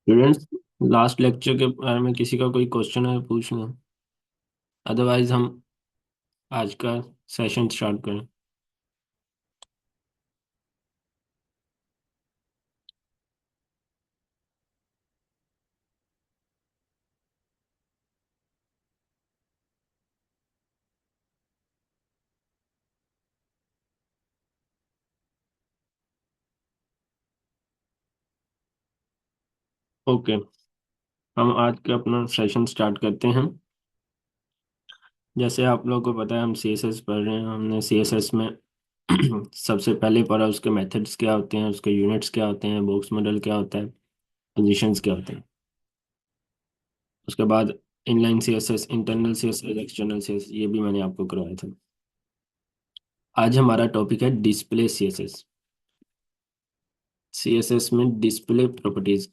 Students, last lecture के बारे में किसी का कोई क्वेश्चन है पूछ लें। अदरवाइज हम आज का सेशन स्टार्ट करें। ओके, हम आज का अपना सेशन स्टार्ट करते हैं। जैसे आप लोगों को पता है, हम सीएसएस पढ़ रहे हैं। हमने सीएसएस में सबसे पहले पढ़ा उसके मेथड्स क्या होते हैं, उसके यूनिट्स क्या होते हैं, बॉक्स मॉडल क्या होता है, पोजीशंस क्या होते हैं। उसके बाद inline CSS, internal CSS, external CSS, ये भी मैंने आपको करवाया था। आज हमारा टॉपिक है डिस्प्ले सीएसएस। सीएसएस में डिस्प्ले प्रॉपर्टीज।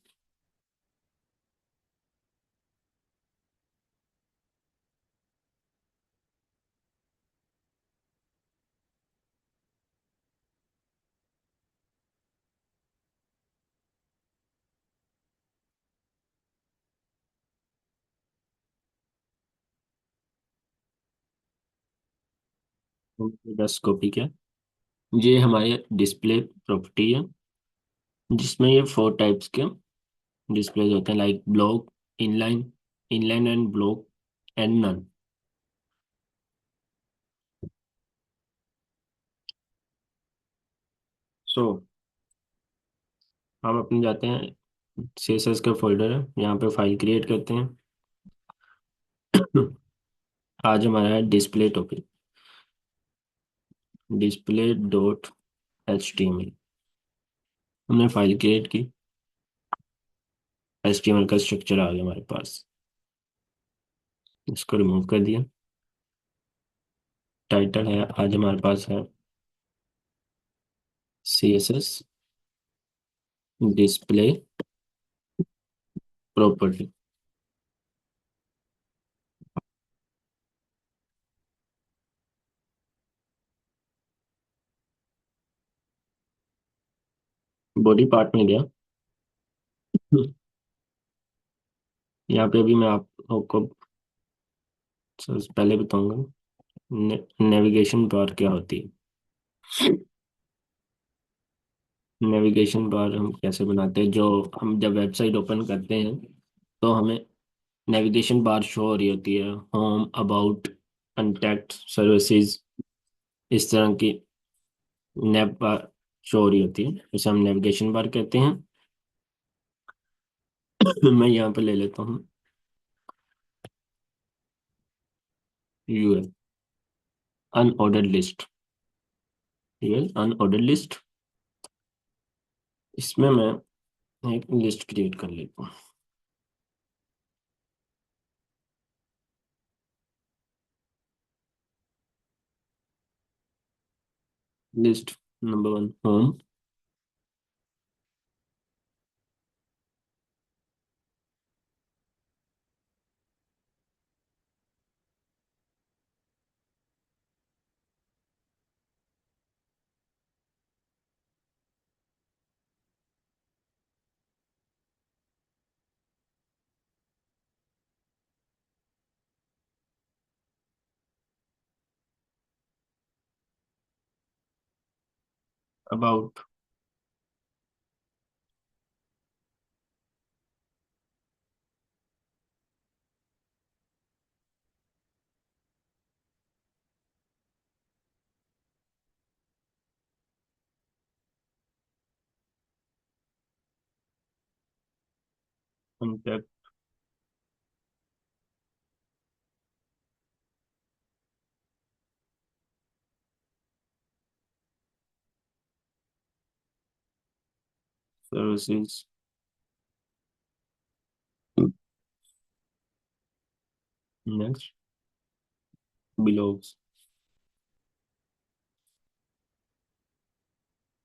बस कॉपी क्या, ये हमारे डिस्प्ले प्रॉपर्टी है, जिसमें ये फोर टाइप्स के डिस्प्लेज होते हैं, like block, inline, inline and block, and none. So हम अपने जाते हैं, सीएसएस का फोल्डर है, यहाँ पे फाइल क्रिएट करते हैं। आज हमारा है display topic, display dot H T M L. हमने फाइल क्रिएट की, एच टी एम एल का स्ट्रक्चर आ गया हमारे पास। इसको रिमूव कर दिया। टाइटल है, आज हमारे पास है C S S display property. Body part में गया। यहाँ पे अभी मैं आपको सबसे पहले बताऊंगा नेविगेशन बार क्या होती है। नेविगेशन बार हम कैसे बनाते हैं, जो हम जब वेबसाइट ओपन करते हैं तो हमें नेविगेशन बार शो हो रही होती है, होम, अबाउट, कॉन्टैक्ट, सर्विसेज, इस तरह की नेव बार शो हो रही होती है, इसे हम नेविगेशन बार कहते हैं। मैं यहाँ पे ले लेता हूँ UL, unordered list. UL unordered list, इसमें मैं एक लिस्ट क्रिएट कर लेता हूँ। List number one, home. About, contact, services, next, blogs.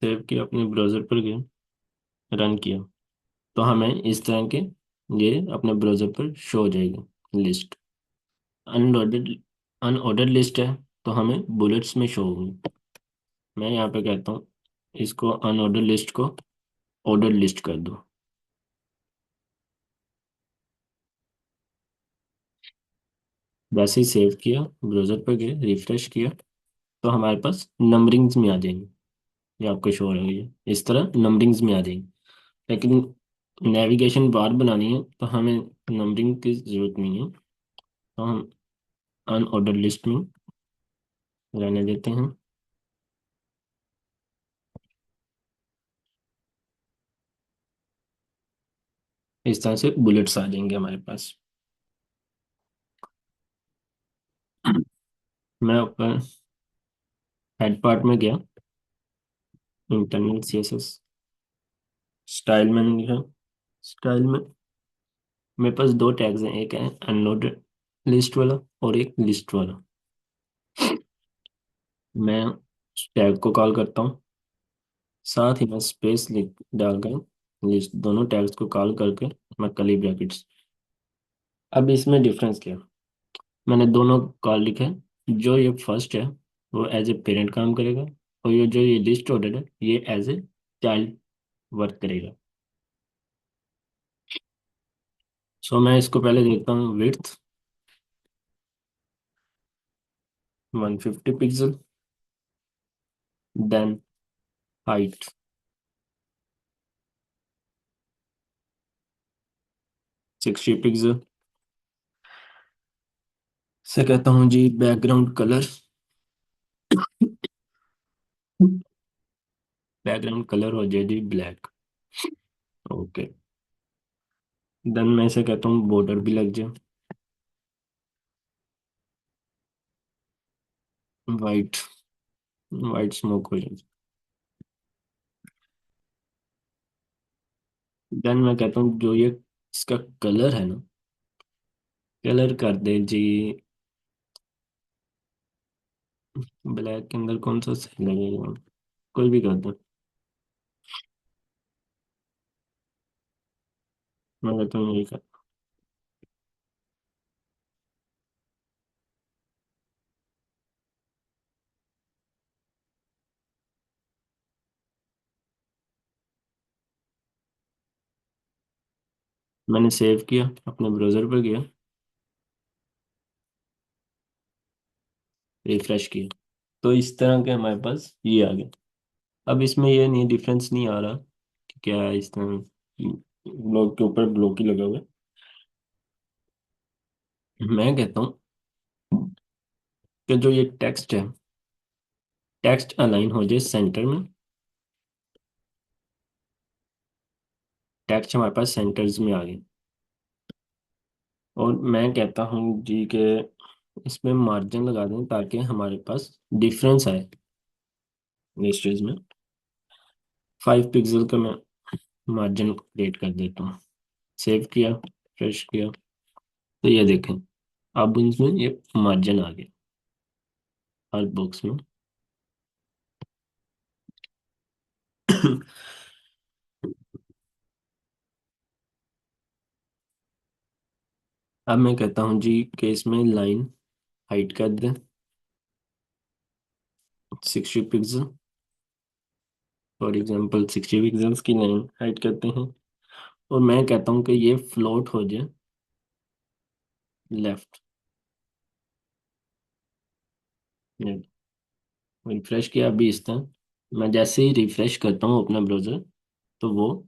Save किया, अपने ब्राउजर पर गए, रन किया, तो हमें इस तरह के ये अपने ब्राउजर पर शो हो जाएगी लिस्ट। अनऑर्डर्ड, अनऑर्डर्ड लिस्ट है तो हमें बुलेट्स में शो होगी। मैं यहाँ पे कहता हूँ इसको, अनऑर्डर्ड लिस्ट को ऑर्डर लिस्ट कर दो। जैसे ही सेव किया, ब्राउज़र पर गए, रिफ्रेश किया, तो हमारे पास नंबरिंग्स में आ जाएंगे। ये आपको शो हो रही है, इस तरह नंबरिंग्स में आ जाएंगे। लेकिन नेविगेशन बार बनानी है तो हमें नंबरिंग की ज़रूरत नहीं है, तो हम अनऑर्डर लिस्ट में रहने देते हैं। इस तरह से बुलेट्स आ जाएंगे हमारे पास। मैं ऊपर हेड पार्ट में गया, इंटरनल सीएसएस, स्टाइल में गया। स्टाइल में मेरे पास दो टैग्स हैं, एक है अनलोडेड लिस्ट वाला और एक लिस्ट वाला। मैं टैग को कॉल करता हूँ, साथ ही मैं स्पेस लिख डालकर लिस्ट, दोनों टैग्स को कॉल करके मैं कर्ली ब्रैकेट्स। अब इसमें डिफरेंस क्या है? मैंने दोनों कॉल लिखे हैं। जो ये फर्स्ट है वो एज ए पेरेंट काम करेगा, और ये जो ये लिस्ट ऑर्डर है ये एज ए चाइल्ड वर्क करेगा। सो मैं इसको पहले देखता हूँ, width 150 pixel, then height 60 pixel. से कहता हूँ जी बैकग्राउंड कलर, बैकग्राउंड कलर हो जाए जी ब्लैक। ओके। देन मैं इसे कहता हूँ बॉर्डर भी लग जाए वाइट, वाइट स्मोक हो जाए। देन मैं कहता हूँ जो ये इसका कलर है ना, कलर कर दे जी ब्लैक के अंदर कौन सा सही लगेगा, कोई भी कर दो। मैं कहता हूँ यही कर। मैंने सेव किया, अपने ब्राउजर पर गया, रिफ्रेश किया, तो इस तरह के हमारे पास ये आ गया। अब इसमें ये नहीं, डिफरेंस नहीं आ रहा कि क्या है इस तरह ब्लॉक के ऊपर ब्लॉक ही लगा हुआ है। मैं कहता हूँ कि जो ये टेक्स्ट है, टेक्स्ट अलाइन हो जाए सेंटर में। टेक्स्ट हमारे पास सेंटर्स में आ गए। और मैं कहता हूँ जी कि इसमें मार्जिन लगा दें ताकि हमारे पास डिफरेंस आए वेस्टेज में। 5 पिक्सल का मैं मार्जिन क्रिएट कर देता हूँ। सेव किया, फ्रेश किया, तो ये देखें, अब इसमें ये मार्जिन आ गया हर बॉक्स में। अब मैं कहता हूँ जी कि इसमें लाइन हाइट कर दें 60 पिक्सल। फॉर एग्जांपल 60 पिक्सल्स की लाइन हाइट करते हैं। और मैं कहता हूँ कि ये फ्लोट हो जाए लेफ्ट। रिफ्रेश किया अभी इस तरह। मैं जैसे ही रिफ्रेश करता हूँ अपना ब्राउजर, तो वो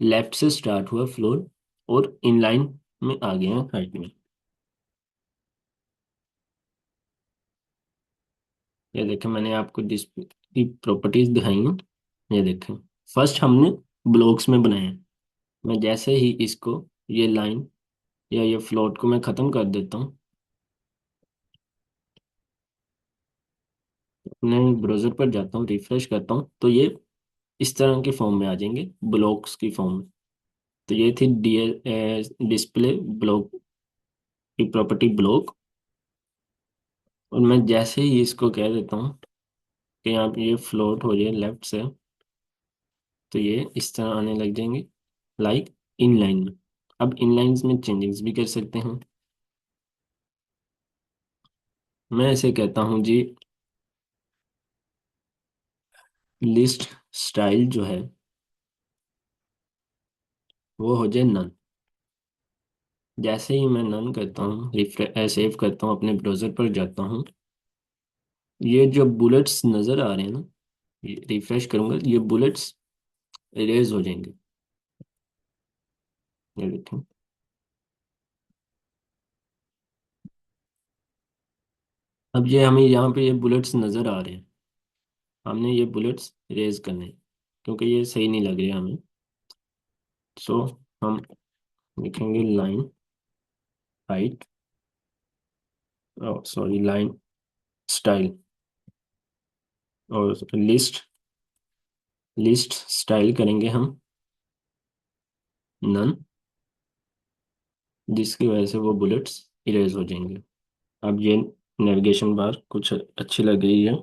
लेफ्ट से स्टार्ट हुआ फ्लोट और इनलाइन में आ गया हाइट में। ये देखें, मैंने आपको डिस्प्ले की प्रॉपर्टीज दिखाई हैं। ये देखें, फर्स्ट हमने ब्लॉक्स में बनाया है। मैं जैसे ही इसको, ये लाइन या ये फ्लोट को मैं ख़त्म कर देता हूँ, अपने ब्राउज़र पर जाता हूँ, रिफ्रेश करता हूँ, तो ये इस तरह के फॉर्म में आ जाएंगे, ब्लॉक्स की फॉर्म में। तो ये थी डिस्प्ले ब्लॉक की प्रॉपर्टी ब्लॉक। और मैं जैसे ही इसको कह देता हूँ कि यहाँ पे ये फ्लोट हो जाए लेफ्ट से, तो ये इस तरह आने लग जाएंगे, लाइक इनलाइन में। अब इनलाइंस में चेंजेस भी कर सकते हैं। मैं ऐसे कहता हूँ जी लिस्ट स्टाइल जो है वो हो जाए नन। जैसे ही मैं नन करता हूँ, रिफ्रेश सेव करता हूँ, अपने ब्राउजर पर जाता हूँ, ये जो बुलेट्स नज़र आ रहे हैं ना, ये रिफ्रेश करूंगा, ये बुलेट्स इरेज हो जाएंगे। ये देखें। अब ये हमें यहाँ पे ये बुलेट्स नज़र आ रहे हैं, हमने ये बुलेट्स इरेज करने हैं, क्योंकि ये सही नहीं लग रहे हमें। सो हम लिखेंगे line height, sorry line style, और लिस्ट, लिस्ट स्टाइल करेंगे हम नन, जिसकी वजह से वो बुलेट्स इरेज हो जाएंगे। अब ये नेविगेशन बार कुछ अच्छी लग रही है।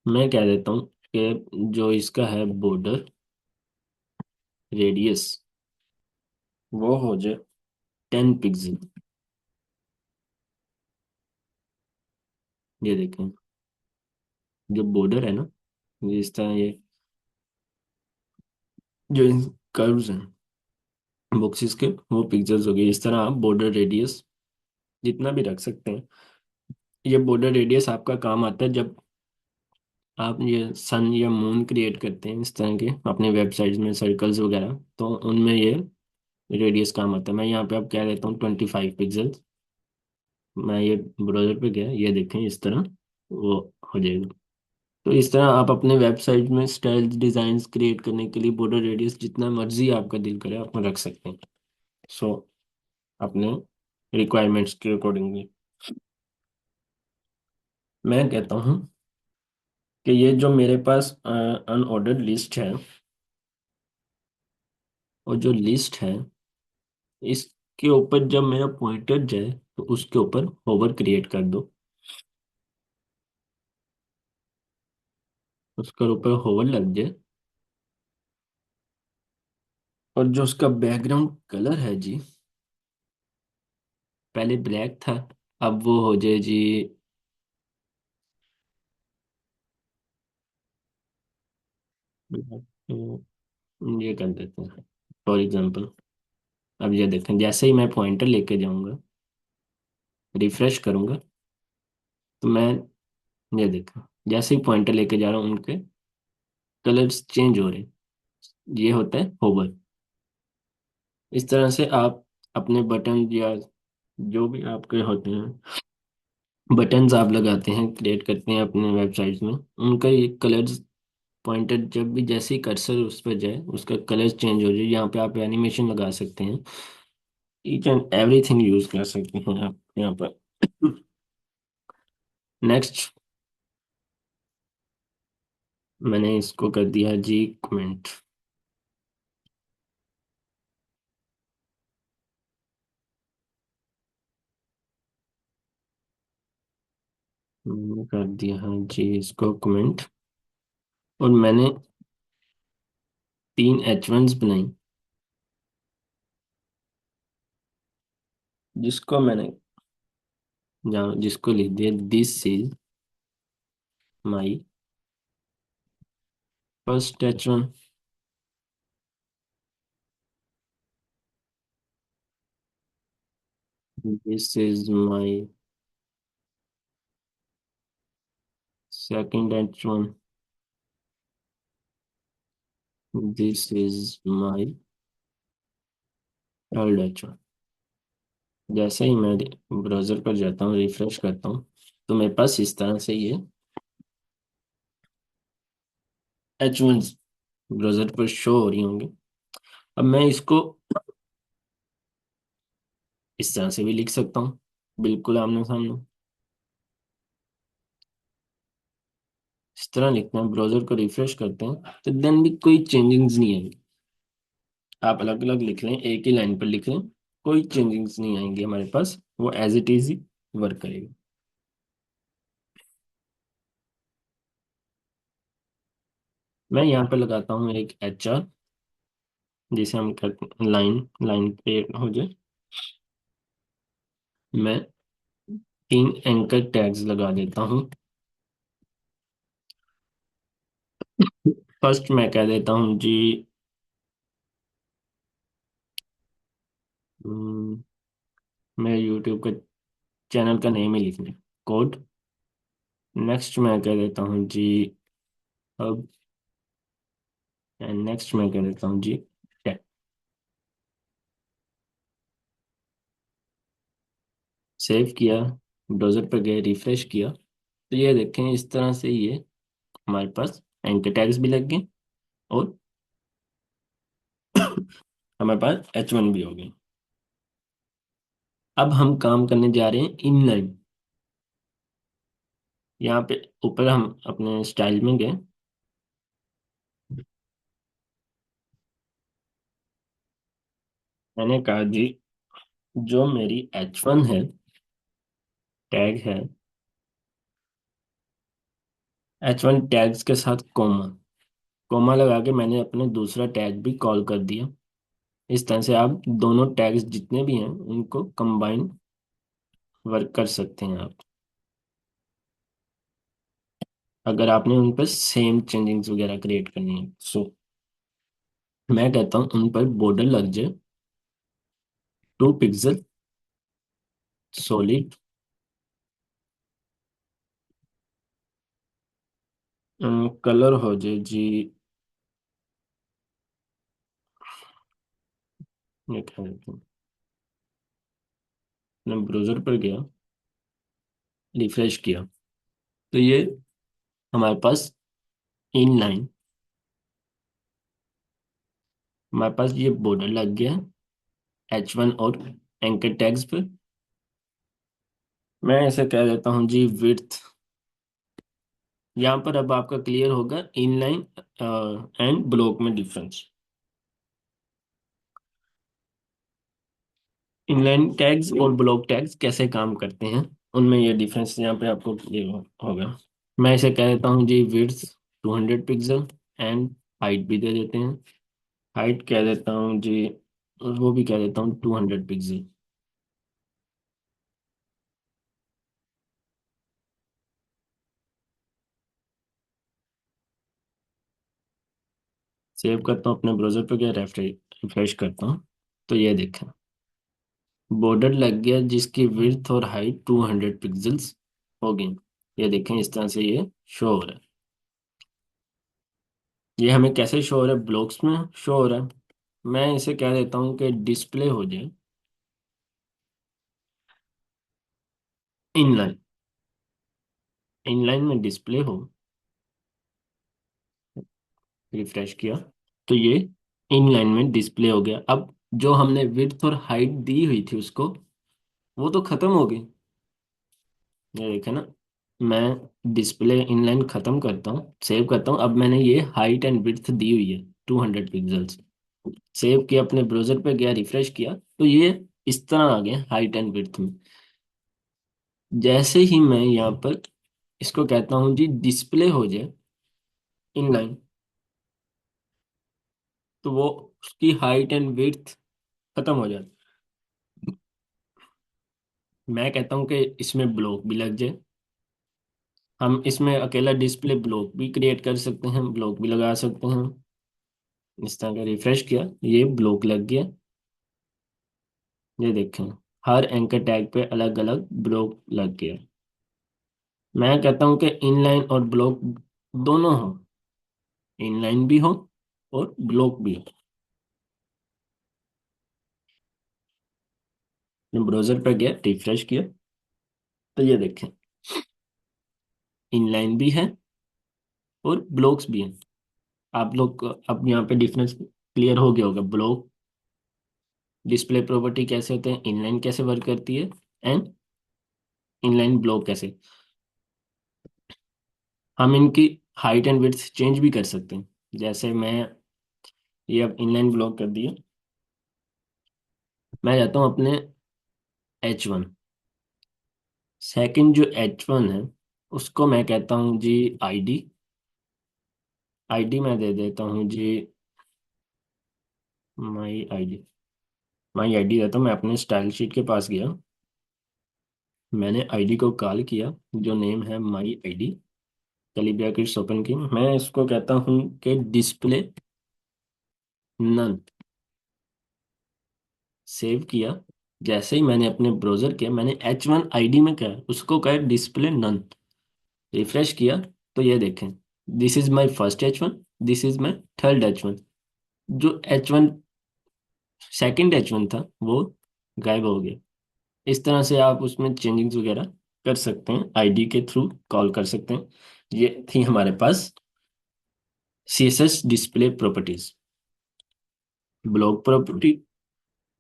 मैं कह देता हूँ कि जो इसका है बॉर्डर रेडियस, वो हो जाए 10 पिक्सल। ये देखें, जो बॉर्डर है ना, ये इस तरह, ये जो कर्व्स हैं बॉक्सेस के, वो पिक्चर्स हो गए। इस तरह आप बॉर्डर रेडियस जितना भी रख सकते हैं। ये बॉर्डर रेडियस आपका काम आता है जब आप ये सन या मून क्रिएट करते हैं इस तरह के अपने वेबसाइट्स में, सर्कल्स वगैरह, तो उनमें ये रेडियस काम आता है। मैं यहाँ पे अब कह देता हूँ 25 पिक्सल। मैं ये ब्राउजर पे गया, ये देखें इस तरह वो हो जाएगा। तो इस तरह आप अपने वेबसाइट में स्टाइल डिजाइन क्रिएट करने के लिए बॉर्डर रेडियस जितना मर्जी आपका दिल करे आप रख सकते हैं। सो अपने रिक्वायरमेंट्स के अकॉर्डिंगली मैं कहता हूँ कि ये जो मेरे पास अनऑर्डर्ड लिस्ट है, और जो लिस्ट है, इसके ऊपर जब मेरा पॉइंटर जाए तो उसके ऊपर होवर क्रिएट कर दो। उसके ऊपर होवर लग जाए, और जो उसका बैकग्राउंड कलर है जी, पहले ब्लैक था, अब वो हो जाए जी, ये कर देते हैं फॉर एग्जांपल। अब ये देखें, जैसे ही मैं पॉइंटर लेके जाऊंगा, रिफ्रेश करूंगा, तो मैं, ये देखा, जैसे ही पॉइंटर लेके जा रहा हूँ उनके कलर्स चेंज हो रहे हैं। ये होता है होवर। इस तरह से आप अपने बटन या जो भी आपके होते हैं, बटन्स आप लगाते हैं, क्रिएट करते हैं अपने वेबसाइट्स में, उनका ये कलर्स, पॉइंटर जब भी जैसे ही कर्सर उस पर जाए उसका कलर चेंज हो जाए। यहाँ पे आप एनिमेशन लगा सकते हैं, ईच एंड एवरीथिंग यूज कर सकते हैं आप यहाँ पर। नेक्स्ट, मैंने इसको कर दिया जी कमेंट, कर दिया है जी इसको कमेंट। और मैंने 3 H1s बनाई, जिसको मैंने, जहाँ जिसको लिख दिया this is my first H1, this is my second H1, this is my third H1। जैसे ही मैं ब्राउजर पर जाता हूँ, रिफ्रेश करता हूँ, तो मेरे पास इस तरह से ये H1 ब्राउजर पर शो हो रही होंगे। अब मैं इसको इस तरह से भी लिख सकता हूँ, बिल्कुल आमने सामने। इस तरह लिखते हैं, ब्राउजर को रिफ्रेश करते हैं, तो देन भी कोई चेंजिंग्स नहीं आएंगी। आप अलग अलग लिख लें, एक ही लाइन पर लिख लें, कोई चेंजिंग्स नहीं आएंगी हमारे पास, वो एज इट इज ही वर्क करेगा। मैं यहाँ पे लगाता हूँ एक HR, जिसे हम कहते हैं लाइन, लाइन पे हो जाए। मैं 3 एंकर टैग्स लगा देता हूँ। फर्स्ट मैं कह देता हूँ जी हम्म, मैं यूट्यूब का चैनल का नेम ही लिखना है, कोड। नेक्स्ट मैं कह देता हूँ जी अब, एंड नेक्स्ट मैं कह देता हूँ जी टैग। सेव किया, ब्राउज़र पर गए, रिफ्रेश किया, तो ये देखें इस तरह से ये हमारे पास एंकर टैग्स भी लग गए, और हमारे पास H1 भी हो गए। अब हम काम करने जा रहे हैं इनलाइन। यहाँ पे ऊपर हम अपने स्टाइल में गए। मैंने कहा जी जो मेरी H1 है, टैग है, H1 टैग्स के साथ कोमा, कोमा लगा के मैंने अपने दूसरा टैग भी कॉल कर दिया। इस तरह से आप दोनों टैग्स जितने भी हैं उनको कंबाइन वर्क कर सकते हैं आप, अगर आपने उन पर सेम चेंजिंग्स वगैरह क्रिएट करनी है। सो मैं कहता हूँ उन पर बॉर्डर लग जाए 2 पिक्सल सॉलिड। कलर हो जाए जी, ये क्या कहते हैं, मैं ब्राउज़र पर गया, रिफ्रेश किया, तो ये हमारे पास इन लाइन, हमारे पास ये बॉर्डर लग गया है H1 और एंकर टैग्स पे। मैं ऐसे कह देता हूँ जी विड्थ। यहाँ पर अब आपका क्लियर होगा इनलाइन एंड ब्लॉक में डिफरेंस। इनलाइन टैग्स और ब्लॉक टैग्स कैसे काम करते हैं, उनमें ये डिफरेंस यहाँ पे आपको क्लियर होगा। मैं इसे कह देता हूँ जी विड्थ 200 पिक्सल, एंड हाइट भी दे देते हैं। हाइट कह देता हूँ जी, वो भी कह देता हूँ 200 पिक्सल। सेव करता हूँ अपने ब्राउजर पे, क्या रिफ्रेश करता हूँ, तो ये देखें बॉर्डर लग गया जिसकी विड्थ और हाइट 200 पिक्सल्स हो गई। ये देखें इस तरह से ये शो हो रहा है। ये हमें कैसे शो हो रहा है, ब्लॉक्स में शो हो रहा है। मैं इसे कह देता हूँ कि डिस्प्ले हो जाए इनलाइन, इनलाइन में डिस्प्ले हो। रिफ्रेश किया तो ये इनलाइन में डिस्प्ले हो गया। अब जो हमने विड्थ और हाइट दी हुई थी उसको, वो तो खत्म हो गई। ये देखे ना, मैं डिस्प्ले इनलाइन खत्म करता हूँ, सेव करता हूँ। अब मैंने ये हाइट एंड विड्थ दी हुई है 200 पिक्सल्स। सेव किया, अपने ब्राउजर पे गया, रिफ्रेश किया, तो ये इस तरह आ गया हाइट एंड विड्थ में। जैसे ही मैं यहाँ पर इसको कहता हूँ जी डिस्प्ले हो जाए इनलाइन, तो वो उसकी हाइट एंड विड्थ खत्म हो जाती है। मैं कहता हूँ कि इसमें ब्लॉक भी लग जाए। हम इसमें अकेला डिस्प्ले ब्लॉक भी क्रिएट कर सकते हैं, ब्लॉक भी लगा सकते हैं। इस तरह का रिफ्रेश किया, ये ब्लॉक लग गया। ये देखें हर एंकर टैग पे अलग अलग ब्लॉक लग गया। मैं कहता हूँ कि इनलाइन और ब्लॉक दोनों हो, इनलाइन भी हो और ब्लॉक भी हो। मैं ब्राउजर पर गया, रिफ्रेश किया, तो ये देखें इनलाइन भी है और ब्लॉक्स भी हैं। आप लोग को अब यहाँ पे डिफरेंस क्लियर हो गया होगा, ब्लॉक डिस्प्ले प्रॉपर्टी कैसे होते हैं, इनलाइन कैसे वर्क करती है, एंड इनलाइन ब्लॉक कैसे। हम इनकी हाइट एंड विड्थ चेंज भी कर सकते हैं। जैसे मैं ये अब इनलाइन ब्लॉक कर दिया, मैं जाता हूँ अपने H1, सेकंड जो H1 है उसको मैं कहता हूँ जी आईडी। आईडी मैं दे देता हूँ जी माई आईडी। माई आईडी देता हूँ, मैं अपने स्टाइल शीट के पास गया, मैंने आईडी को कॉल किया, जो नेम है माई आईडी, कली ब्रैकेट्स ओपन की, मैं इसको कहता हूँ कि डिस्प्ले नन। सेव किया। जैसे ही मैंने अपने ब्राउजर किया, मैंने H1 ID में क्या है, उसको कहा डिस्प्ले नन। रिफ्रेश किया तो ये देखें, this is my first H1, this is my third H1। जो H1, सेकंड H1 था वो गायब हो गया। इस तरह से आप उसमें चेंजिंग्स वगैरह कर सकते हैं, आईडी के थ्रू कॉल कर सकते हैं। ये थी हमारे पास CSS display properties. Block property,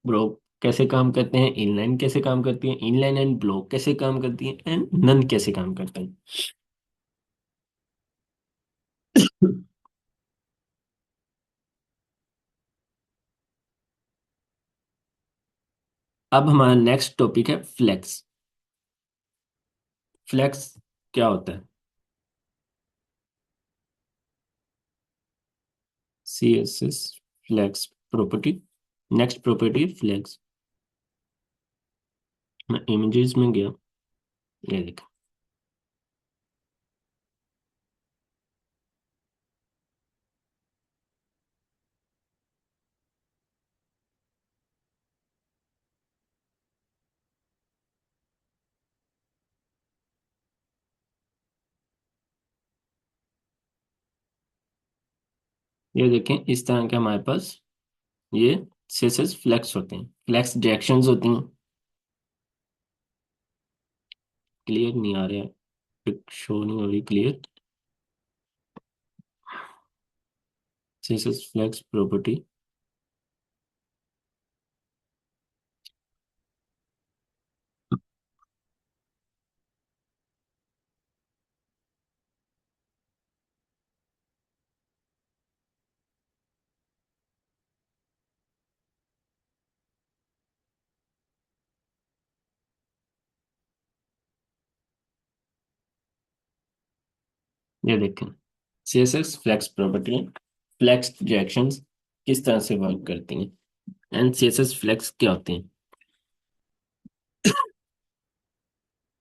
block कैसे काम करते हैं, इनलाइन कैसे काम करती है, इनलाइन एंड ब्लॉक कैसे काम करती है, एंड नन कैसे काम करते हैं। अब हमारा नेक्स्ट टॉपिक है फ्लेक्स। फ्लेक्स क्या होता है? CSS flex property. Next property flex. मैं इमेजेस में गया, ये देखा। ये देखें, इस तरह के हमारे पास ये CSS फ्लेक्स होते हैं, फ्लेक्स डायरेक्शंस होती हैं। क्लियर नहीं आ रहा है, पिक शो नहीं हो रही क्लियर। CSS flex property. ये देखें, CSS flex property, flex directions किस तरह से वर्क करती हैं, एंड CSS फ्लेक्स क्या होते हैं।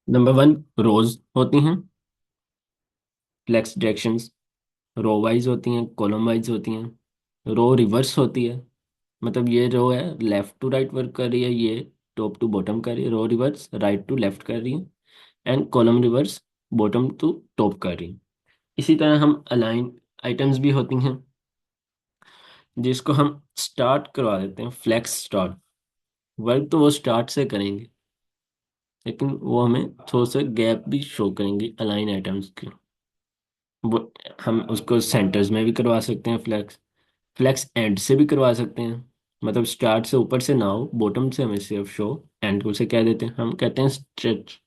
नंबर वन, रोज होती हैं फ्लेक्स डायरेक्शंस। रो वाइज होती हैं, कॉलम वाइज होती हैं। रो रिवर्स होती है, मतलब ये रो है लेफ्ट टू राइट वर्क कर रही है, ये टॉप टू बॉटम कर रही है। Row reverse right to left कर रही है, and column reverse bottom to top कर रही है। इसी तरह हम अलाइन आइटम्स भी होती हैं, जिसको हम स्टार्ट करवा देते हैं, फ्लेक्स स्टार्ट। वर्क तो वो स्टार्ट से करेंगे, लेकिन वो हमें थोड़ा सा गैप भी शो करेंगे अलाइन आइटम्स की। वो हम उसको सेंटर्स में भी करवा सकते हैं फ्लेक्स, फ्लेक्स एंड से भी करवा सकते हैं। मतलब स्टार्ट से ऊपर से ना हो, बॉटम से हमें सिर्फ शो, एंड को से कह देते हैं, हम कहते हैं स्ट्रेच।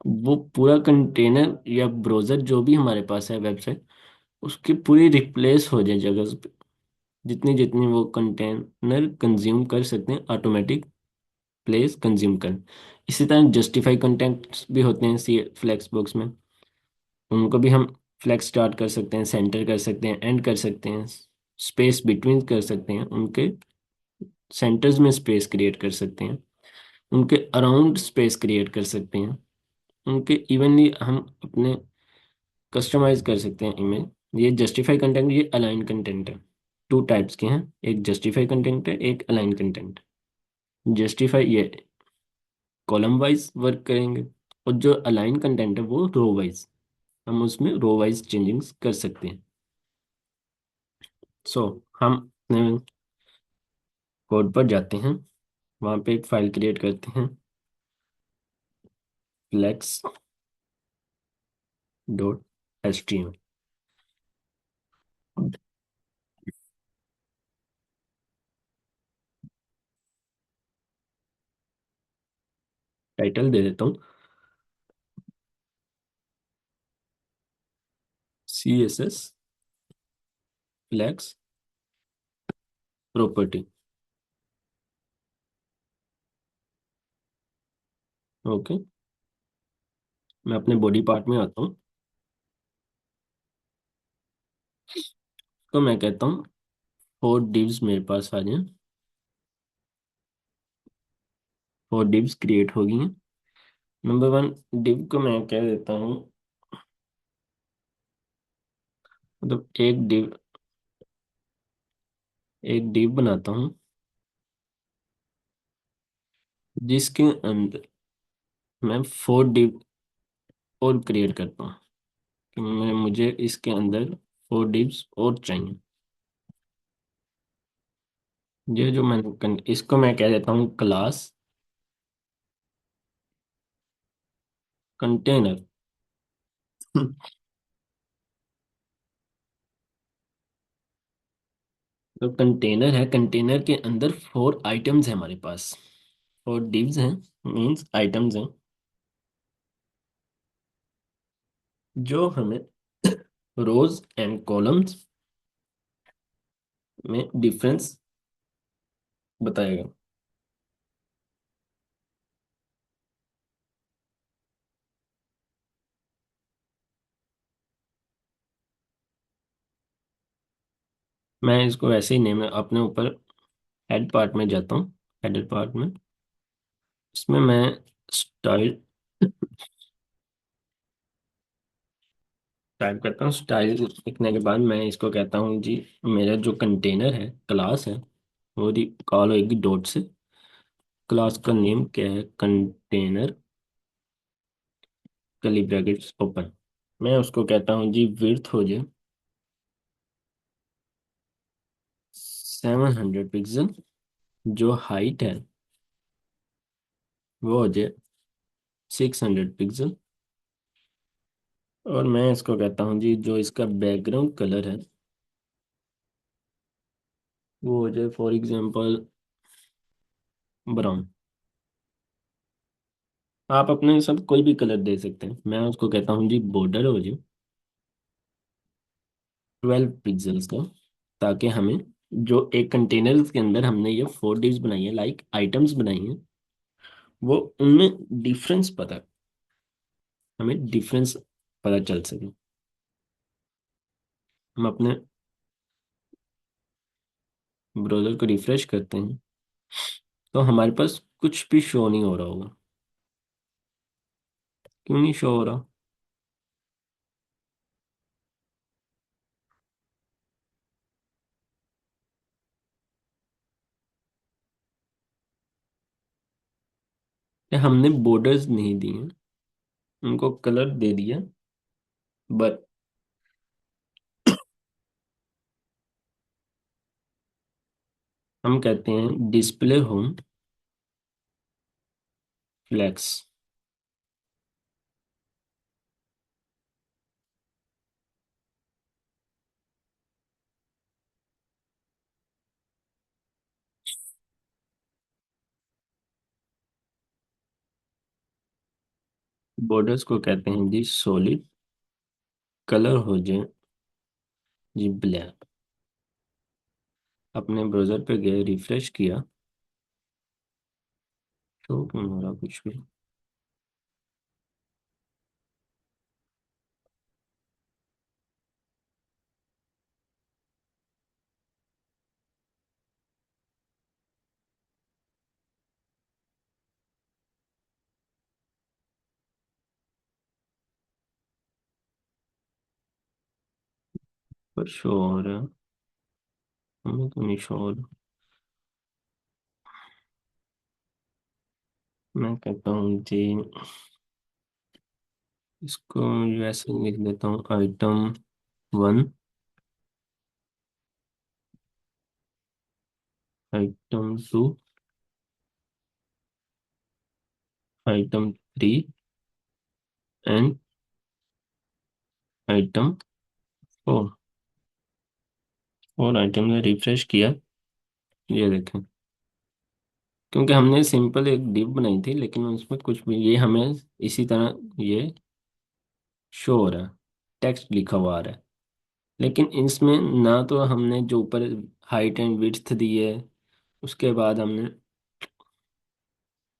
वो पूरा कंटेनर या ब्राउजर जो भी हमारे पास है वेबसाइट, उसकी पूरी रिप्लेस हो जाए जगह पे, जितनी जितनी वो कंटेनर कंज्यूम कर सकते हैं ऑटोमेटिक प्लेस कंज्यूम कर। इसी तरह जस्टिफाई कंटेंट्स भी होते हैं सी फ्लेक्स बॉक्स में। उनको भी हम फ्लेक्स स्टार्ट कर सकते हैं, सेंटर कर सकते हैं, एंड कर सकते हैं, स्पेस बिटवीन कर सकते हैं, उनके सेंटर्स में स्पेस क्रिएट कर सकते हैं, उनके अराउंड स्पेस क्रिएट कर सकते हैं, उनके इवनली हम अपने कस्टमाइज कर सकते हैं इमेज। ये जस्टिफाई कंटेंट, ये अलाइन कंटेंट है। टू टाइप्स के हैं, एक जस्टिफाई कंटेंट है, एक अलाइन कंटेंट। जस्टिफाई ये कॉलम वाइज वर्क करेंगे, और जो अलाइन कंटेंट है वो रो वाइज, हम उसमें रो वाइज चेंजिंग्स कर सकते हैं। सो हम कोड पर जाते हैं, वहाँ पे एक फाइल क्रिएट करते हैं, flex डॉट HTML। टाइटल दे देता हूँ, CSS फ्लेक्स प्रॉपर्टी। ओके, मैं अपने बॉडी पार्ट में आता हूँ, तो मैं कहता हूँ 4 divs मेरे पास आ जाए। 4 divs क्रिएट हो गई हैं। नंबर वन div को मैं कह देता हूँ, मतलब एक div बनाता हूँ जिसके अंदर मैं फोर डिव और क्रिएट करता हूँ कि मुझे इसके अंदर फोर डिव्स और चाहिए। ये जो मैंने इसको मैं कह देता हूँ क्लास कंटेनर। तो कंटेनर है, कंटेनर के अंदर फोर आइटम्स हैं हमारे पास। फोर डिव्स हैं, मींस आइटम्स हैं, जो हमें रोज एंड कॉलम्स में डिफरेंस बताएगा। मैं इसको ऐसे ही नेम अपने ऊपर हेड पार्ट में जाता हूँ, हेडर पार्ट में। इसमें मैं स्टाइल टाइप करता हूँ। स्टाइल लिखने के बाद मैं इसको कहता हूँ जी, मेरा जो कंटेनर है, क्लास है, वो कॉल होगी डॉट से। क्लास का नेम क्या है? Container, curly brackets open. मैं उसको कहता हूँ जी विड्थ हो जाए 700 पिक्सल, जो हाइट है वो हो जाए 600 पिक्सल। और मैं इसको कहता हूँ जी, जो इसका बैकग्राउंड कलर है वो हो जाए फॉर एग्जांपल ब्राउन। आप अपने सब कोई भी कलर दे सकते हैं। मैं उसको कहता हूँ जी बॉर्डर हो जाए 12 पिक्सल्स का, ताकि हमें जो एक कंटेनर के अंदर हमने ये फोर डिव्स बनाई है, लाइक आइटम्स बनाई हैं, वो उनमें डिफरेंस पता, हमें डिफरेंस पता चल सके। हम अपने ब्राउजर को रिफ्रेश करते हैं तो हमारे पास कुछ भी शो नहीं हो रहा होगा। क्यों नहीं शो हो रहा? कि हमने बॉर्डर्स नहीं दिए, उनको कलर दे दिया, बट हम कहते हैं डिस्प्ले होम फ्लैक्स। बॉर्डर्स को कहते हैं जी सॉलिड, कलर हो जाए जी ब्लैक। अपने ब्राउजर पे गए, रिफ्रेश किया, तो क्यों हो रहा कुछ भी? पर शो हो रहा है, हमें तो नहीं शो हो रहा। मैं कहता हूँ जी, इसको वैसे लिख देता हूँ item 1, item 2, item 3 and item 4। और आइटम ने रिफ्रेश किया, ये देखें। क्योंकि हमने सिंपल एक डिव बनाई थी, लेकिन उसमें कुछ भी, ये हमें इसी तरह ये शो हो रहा है, टेक्स्ट लिखा हुआ आ रहा है। लेकिन इसमें ना तो हमने जो ऊपर हाइट एंड विड्थ दी है, उसके बाद हमने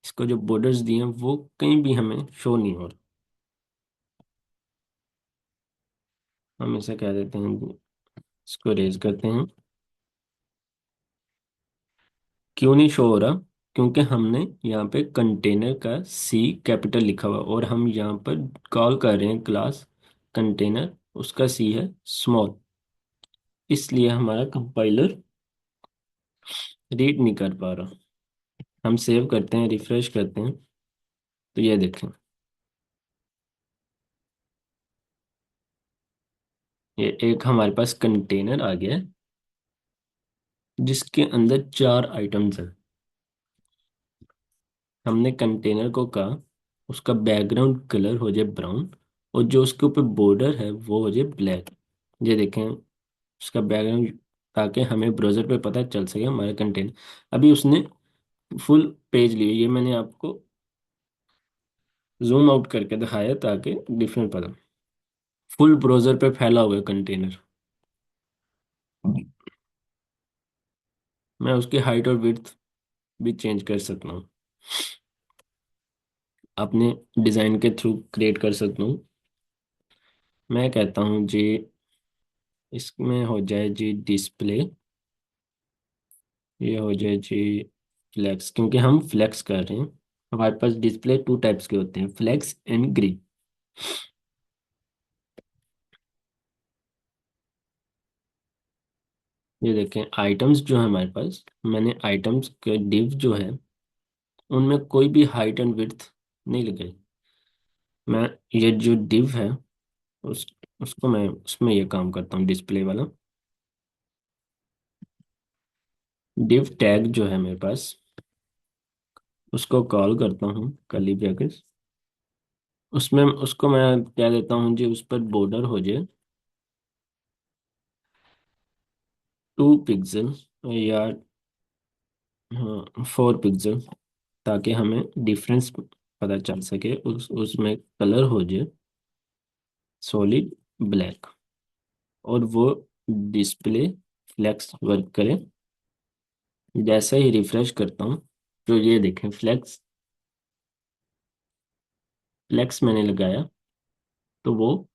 इसको जो बॉर्डर्स दिए हैं वो कहीं भी हमें शो नहीं हो रहा। हम इसे कह देते हैं, इसको रेज करते हैं। क्यों नहीं शो हो रहा? क्योंकि हमने यहाँ पे कंटेनर का सी कैपिटल लिखा हुआ, और हम यहाँ पर कॉल कर रहे हैं क्लास कंटेनर, उसका सी है स्मॉल। इसलिए हमारा कंपाइलर रीड नहीं कर पा रहा। हम सेव करते हैं, रिफ्रेश करते हैं, तो ये देखें, ये एक हमारे पास कंटेनर आ गया है जिसके अंदर 4 आइटम्स हैं। हमने कंटेनर को कहा उसका बैकग्राउंड कलर हो जाए ब्राउन, और जो उसके ऊपर बॉर्डर है वो हो जाए ब्लैक। ये देखें उसका बैकग्राउंड, ताकि हमें ब्राउज़र पे पता चल सके हमारा कंटेनर। अभी उसने फुल पेज लिए, ये मैंने आपको जूम आउट करके दिखाया ताकि डिफरेंट पता। फुल ब्राउज़र पे फैला हुआ है कंटेनर। मैं उसकी हाइट और विड्थ भी चेंज कर सकता हूँ, अपने डिज़ाइन के थ्रू क्रिएट कर सकता हूँ। मैं कहता हूँ जी इसमें हो जाए जी डिस्प्ले, ये हो जाए जी फ्लेक्स, क्योंकि हम फ्लेक्स कर रहे हैं। हमारे पास डिस्प्ले 2 टाइप्स के होते हैं, फ्लेक्स एंड ग्रिड। ये देखें आइटम्स जो है हमारे पास, मैंने आइटम्स के डिव जो है उनमें कोई भी हाइट एंड विड्थ नहीं लगाई। मैं ये जो डिव है उस उसको मैं उसमें ये काम करता हूँ डिस्प्ले वाला। डिव टैग जो है मेरे पास, उसको कॉल करता हूँ कर्ली ब्रैकेट्स। उसमें उसको मैं क्या देता हूँ जी, उस पर बॉर्डर हो जाए 2 पिक्सल, या हाँ 4 पिक्सल, ताकि हमें डिफरेंस पता चल सके। उसमें कलर हो जाए सॉलिड ब्लैक, और वो डिस्प्ले फ्लेक्स वर्क करे। जैसे ही रिफ्रेश करता हूँ तो ये देखें फ्लेक्स, फ्लेक्स मैंने लगाया तो वो,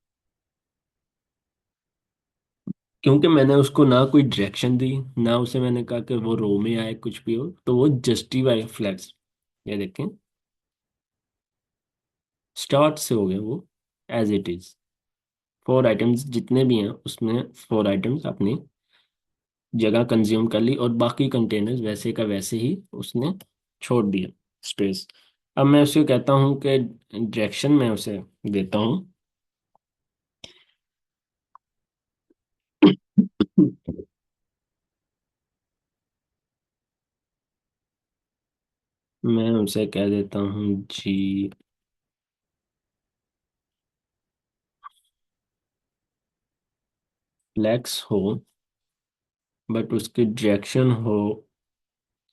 क्योंकि मैंने उसको ना कोई डायरेक्शन दी, ना उसे मैंने कहा कि वो रो में आए कुछ भी हो, तो वो जस्टिफाई फ्लेक्स। ये देखें स्टार्ट से हो गया वो एज इट इज। 4 आइटम्स जितने भी हैं उसमें 4 आइटम्स अपनी जगह कंज्यूम कर ली, और बाकी कंटेनर्स वैसे का वैसे ही उसने छोड़ दिया स्पेस। अब मैं उसे कहता हूँ कि डायरेक्शन में उसे देता हूँ। मैं उसे कह देता हूँ जी फ्लेक्स हो, बट उसकी डायरेक्शन हो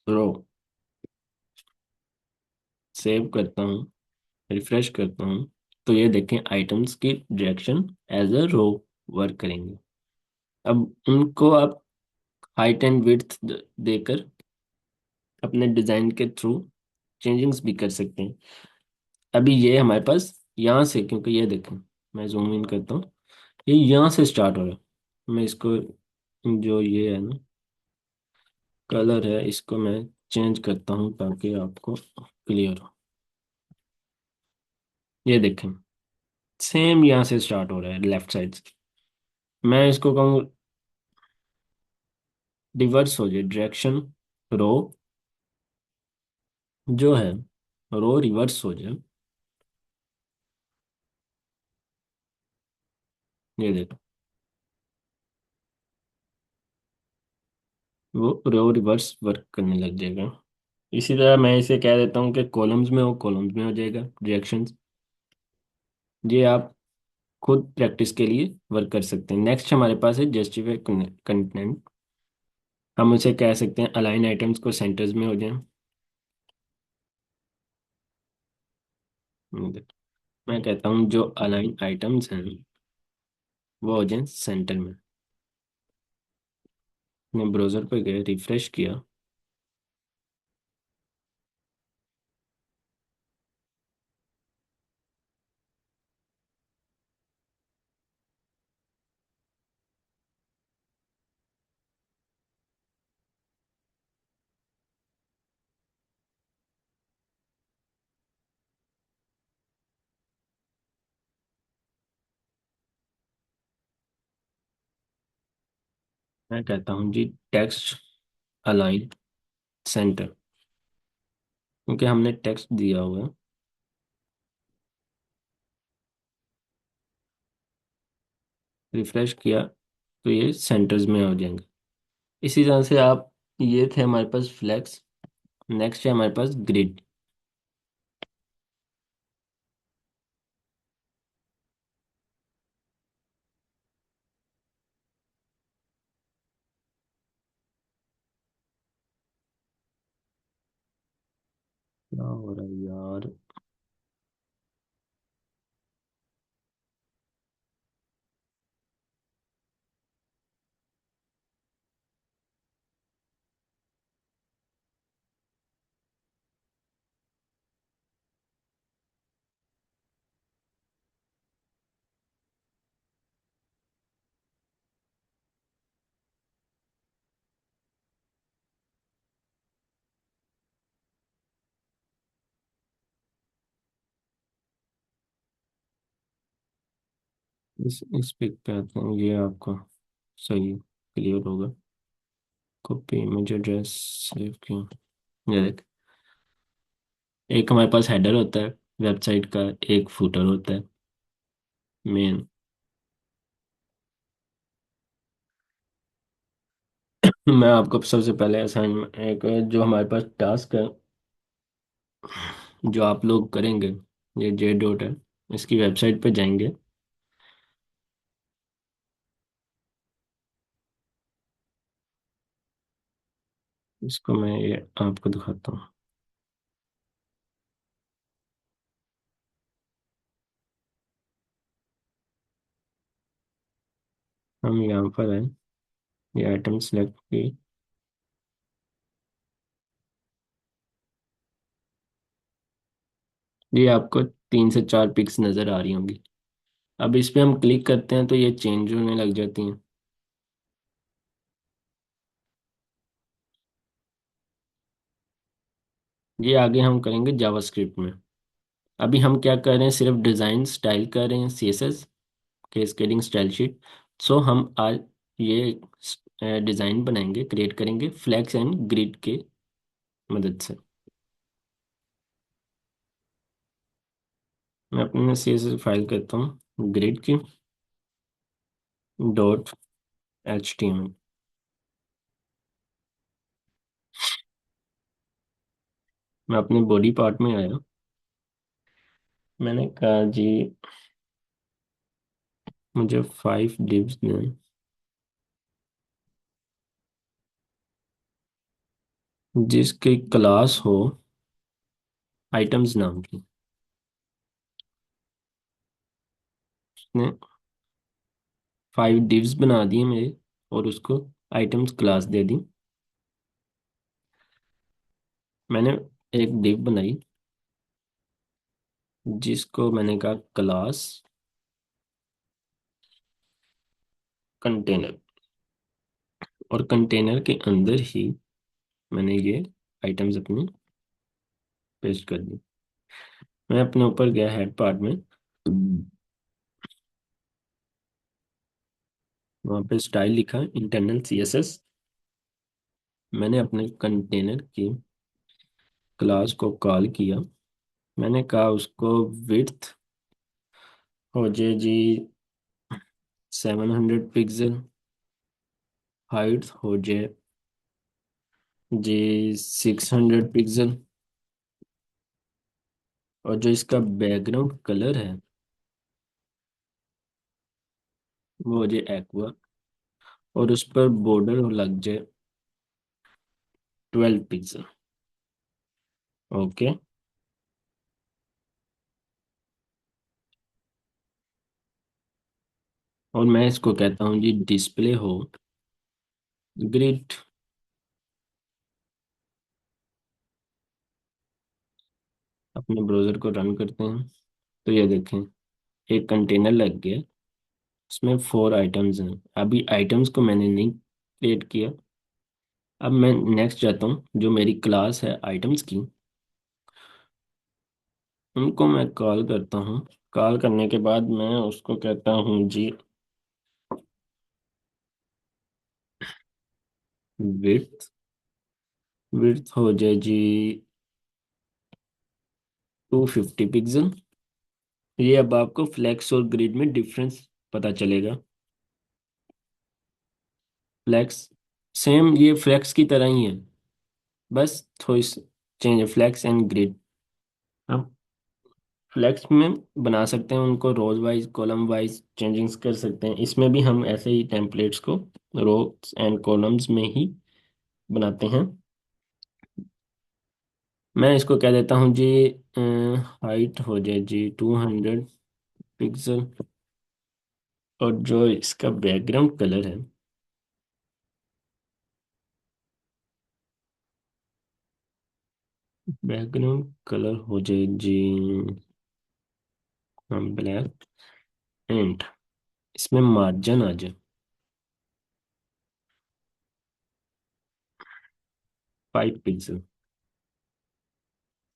रो। सेव करता हूँ, रिफ्रेश करता हूँ, तो ये देखें आइटम्स की direction as a row work करेंगे। अब उनको आप हाइट एंड विड्थ देकर अपने डिजाइन के थ्रू चेंजिंग्स भी कर सकते हैं। अभी ये हमारे पास यहाँ से, क्योंकि ये देखें मैं जूम इन करता हूँ, ये यहाँ से स्टार्ट हो रहा है। मैं इसको, जो ये है ना कलर है, इसको मैं चेंज करता हूँ ताकि आपको क्लियर हो। ये देखें सेम यहाँ से स्टार्ट हो रहा है लेफ्ट साइड से। मैं इसको कहूँ रिवर्स हो जाए डायरेक्शन रो, जो है रो रिवर्स हो जाए। ये देखो वो रो रिवर्स वर्क करने लग जाएगा। इसी तरह मैं इसे कह देता हूँ कि कॉलम्स में हो, कॉलम्स में हो जाएगा डायरेक्शंस। ये आप खुद प्रैक्टिस के लिए वर्क कर सकते हैं। नेक्स्ट हमारे पास है जस्टिफाई कंटेंट। हम उसे कह सकते हैं अलाइन आइटम्स को सेंटर्स में हो जाए। मैं कहता हूँ जो अलाइन आइटम्स हैं वो हो जाए सेंटर में। मैं ब्राउज़र पर गया, रिफ्रेश किया। मैं कहता हूँ जी टेक्स्ट अलाइन सेंटर। क्योंकि हमने टेक्स्ट दिया हुआ है। रिफ्रेश किया तो ये सेंटर्स में हो जाएंगे। इसी तरह से आप, ये थे हमारे पास फ्लैक्स। नेक्स्ट है हमारे पास ग्रिड। क्या हो रहा है यार। इस पिक पे आते हैं, ये आपका सही क्लियर होगा। कॉपी इमेज एड्रेस सेव किया। ये देख, एक हमारे पास हेडर होता है वेबसाइट का, एक फुटर होता है मेन। मैं आपको सबसे पहले असाइनमेंट, एक जो हमारे पास टास्क है जो आप लोग करेंगे, ये जे डॉट है, इसकी वेबसाइट पे जाएंगे। इसको मैं ये आपको दिखाता हूँ। हम यहाँ पर हैं, ये आइटम सेलेक्ट की। ये आपको 3 से 4 पिक्स नज़र आ रही होंगी। अब इस पे हम क्लिक करते हैं तो ये चेंज होने लग जाती हैं। ये आगे हम करेंगे जावास्क्रिप्ट में। अभी हम क्या कर रहे हैं, सिर्फ डिज़ाइन स्टाइल कर रहे हैं, सीएसएस कैस्केडिंग स्टाइल शीट। सो हम आज ये डिज़ाइन बनाएंगे, क्रिएट करेंगे फ्लैक्स एंड ग्रिड के मदद से। मैं अपने सीएसएस फाइल करता हूँ ग्रिड की .html। मैं अपने बॉडी पार्ट में आया। मैंने कहा जी मुझे 5 डिव्स दें जिसकी क्लास हो आइटम्स नाम की। उसने 5 डिव्स बना दिए मेरे, और उसको आइटम्स क्लास दे दी। मैंने एक डिव बनाई जिसको मैंने कहा क्लास कंटेनर, और कंटेनर के अंदर ही मैंने ये आइटम्स अपनी पेस्ट कर दी। मैं अपने ऊपर गया हेड पार्ट में, वहाँ पे स्टाइल लिखा इंटरनल सीएसएस। मैंने अपने कंटेनर की क्लास को कॉल किया। मैंने कहा उसको विड्थ हो जाए जी 700 पिक्सल, हाइट हो जाए जी 600 पिक्सल, और जो इसका बैकग्राउंड कलर है वो हो जाए एक्वा, और उस पर बॉर्डर लग जाए 12 पिक्सल। ओके। और मैं इसको कहता हूँ जी डिस्प्ले हो ग्रिड। अपने ब्राउज़र को रन करते हैं तो ये देखें, एक कंटेनर लग गया, उसमें 4 आइटम्स हैं। अभी आइटम्स को मैंने नहीं क्रिएट किया। अब मैं नेक्स्ट जाता हूँ, जो मेरी क्लास है आइटम्स की, उनको मैं कॉल करता हूँ। कॉल करने के बाद मैं उसको कहता हूँ जी विड्थ। विड्थ हो जाए जी 250 पिक्सल। ये अब आपको फ्लैक्स और ग्रिड में डिफरेंस पता चलेगा। फ्लैक्स सेम, ये फ्लैक्स की तरह ही है, बस थोड़ी चेंज है, फ्लैक्स एंड ग्रिड। हम फ्लैक्स में बना सकते हैं उनको रोज वाइज कॉलम वाइज चेंजिंग्स कर सकते हैं, इसमें भी हम ऐसे ही टेम्पलेट्स को रोज एंड कॉलम्स में ही बनाते हैं। मैं इसको कह देता हूँ जी, हाइट हो जाए जी 200 पिक्सल, और जो इसका बैकग्राउंड कलर है, बैकग्राउंड कलर हो जाए जी हम ब्लैक, एंड इसमें मार्जिन आ जाए 5 पिक्सल।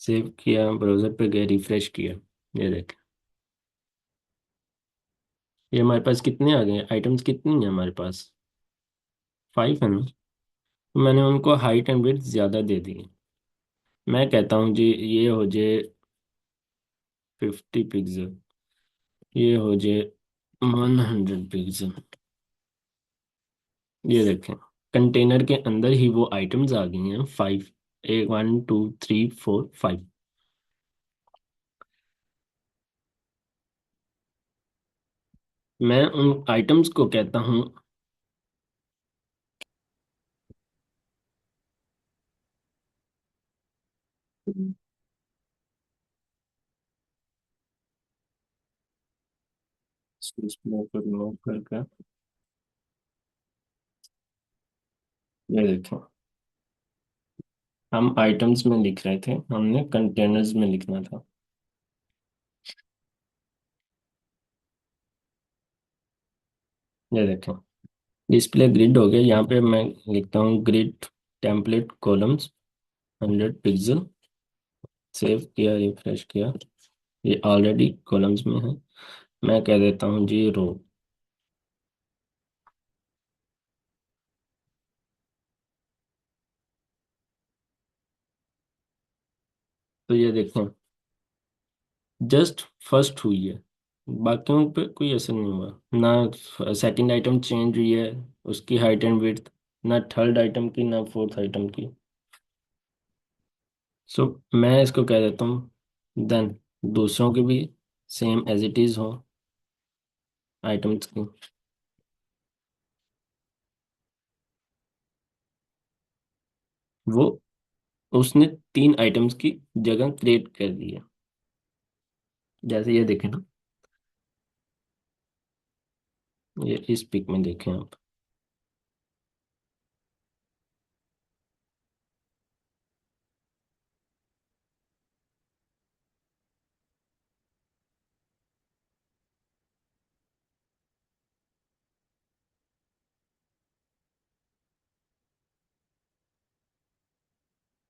सेव किया, ब्राउजर पे गए, रिफ्रेश किया, ये देख, ये हमारे पास कितने आ गए, आइटम्स कितनी है हमारे पास, 5 है ना। तो मैंने उनको हाइट एंड विड्थ ज्यादा दे दी। मैं कहता हूँ जी ये हो जाए 50 पिक्सल, ये हो जाए 100 पिक्सल। ये देखें, कंटेनर के अंदर ही वो आइटम्स आ गई हैं 5, एक 1 2 3 4 5। मैं उन आइटम्स को कहता हूँ, डिस्प्ले को रिमूव करके, ये देखें, हम आइटम्स में लिख रहे थे, हमने कंटेनर्स में लिखना था। ये देखें, डिस्प्ले ग्रिड हो गया, यहाँ पे मैं लिखता हूँ grid template columns 100 pixel. Save किया, रिफ्रेश किया, ये ऑलरेडी कॉलम्स में है। मैं कह देता हूँ जी रो। तो ये देखें, जस्ट फर्स्ट हुई है, बाकियों पे कोई असर नहीं हुआ ना। सेकंड आइटम चेंज हुई है, उसकी हाइट एंड विड्थ, ना थर्ड आइटम की, ना फोर्थ आइटम की। सो मैं इसको कह देता हूँ देन दूसरों की भी सेम एज इट इज हो आइटम्स की। वो उसने 3 आइटम्स की जगह क्रिएट कर दी है, जैसे ये देखें ना, ये इस पिक में देखें आप।